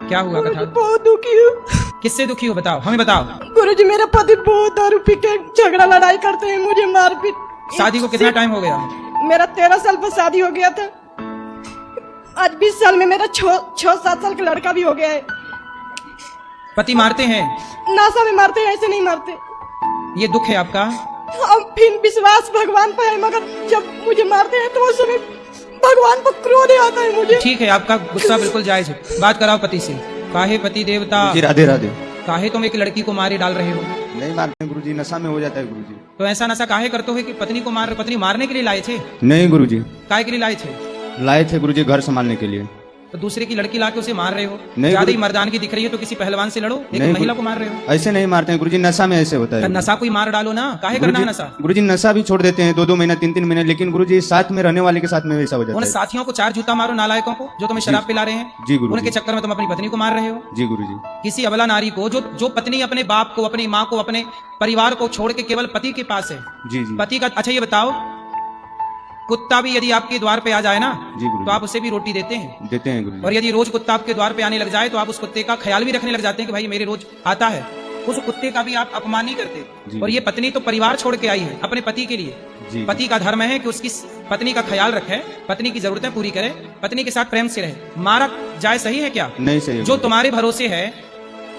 क्या हुआ कथा? बहुत दुखी हूँ। किससे दुखी हो बताओ, हमें बताओ। गुरुजी मेरा पति बहुत दारू पी के झगड़ा लड़ाई करते हैं, मुझे मारपीट। शादी को कितना टाइम हो गया? मेरा 13 साल पर शादी हो गया था। आज 20 साल में मेरा 6-7 साल का लड़का भी हो गया है। पति मारते हैं? नासा में मारते हैं, ऐसे नहीं मारते। ये दुख है आपका? अब फिर विश्वास भगवान पर है, मगर जब मुझे मारते हैं तो उस समय भगवान पर क्रोध आता है मुझे। ठीक है, आपका गुस्सा बिल्कुल जायज है। बात कराओ पति से। काहे पति देवता, राधे राधे। काहे तुम एक लड़की को मारे डाल रहे हो? नहीं मारते गुरुजी, नशा में हो जाता है गुरुजी। तो ऐसा नशा काहे करते हो कि पत्नी को मार, पत्नी मारने के लिए लाए थे? नहीं गुरुजी, काहे के लिए लाए थे? लाए थे गुरुजी घर संभालने के लिए। तो दूसरे की लड़की लाके उसे मार रहे हो? नहीं ज्यादा ही गुरु- मर्दानगी दिख रही है तो किसी पहलवान से लड़ो, एक नहीं महिला गुरु- को मार रहे हो। ऐसे नहीं मारते हैं गुरुजी, नशा में ऐसे होता है। नशा कोई मार डालो ना, काहे करना है नशा? गुरुजी नशा भी छोड़ देते हैं 2-2 महीना 3-3 महीने, लेकिन गुरुजी साथ में रहने वाले के साथ में वैसा हो जाता उन है। साथियों को 4 जूता मारो, नालायकों को जो तुम्हें शराब पिला रहे हैं। जी गुरुजी। उनके चक्कर में तुम अपनी पत्नी को मार रहे हो। जी गुरुजी। किसी अबला नारी को, जो पत्नी अपने बाप को, अपनी माँ को, अपने परिवार को छोड़ के केवल पति के पास है। जी जी। पति का, अच्छा ये बताओ, कुत्ता भी यदि आपके द्वार पे आ जाए ना जी गुरुजी। तो आप उसे भी रोटी देते हैं? देते हैं गुरुजी। और यदि रोज कुत्ता आपके द्वार पे आने लग जाए तो आप उस कुत्ते का ख्याल भी रखने लग जाते हैं कि भाई मेरे रोज आता है। उस कुत्ते का भी आप अपमान नहीं करते। जी। और ये पत्नी तो परिवार छोड़ के आई है अपने पति के लिए। जी। पति का धर्म है कि उसकी पत्नी का ख्याल रखे, पत्नी की जरूरतें पूरी करे, पत्नी के साथ प्रेम से रहे। मारा जाए सही है क्या? नहीं सही है जो तुम्हारे भरोसे है,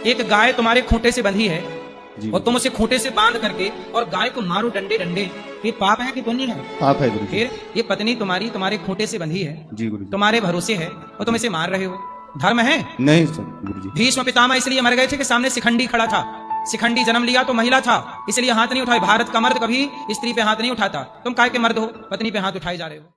एक गाय तुम्हारे खूंटे से बंधी है जी। और तुम उसे खूंटे से बांध करके और गाय को मारो डंडे डंडे, ये पाप है कि पुण्य है? पाप है गुरुजी। फिर ये पत्नी तुम्हारे खूंटे से बंधी है, जी गुरुजी। तुम्हारे भरोसे है और तुम इसे मार रहे हो, धर्म है? नहीं सर गुरुजी। भीष्म पितामह इसलिए मर गए थे कि सामने शिखंडी खड़ा था। शिखंडी जन्म लिया तो महिला था, इसलिए हाथ नहीं उठाए। भारत का मर्द कभी स्त्री पे हाथ नहीं उठाता। तुम काय के मर्द हो, पत्नी पे हाथ उठाए जा रहे हो।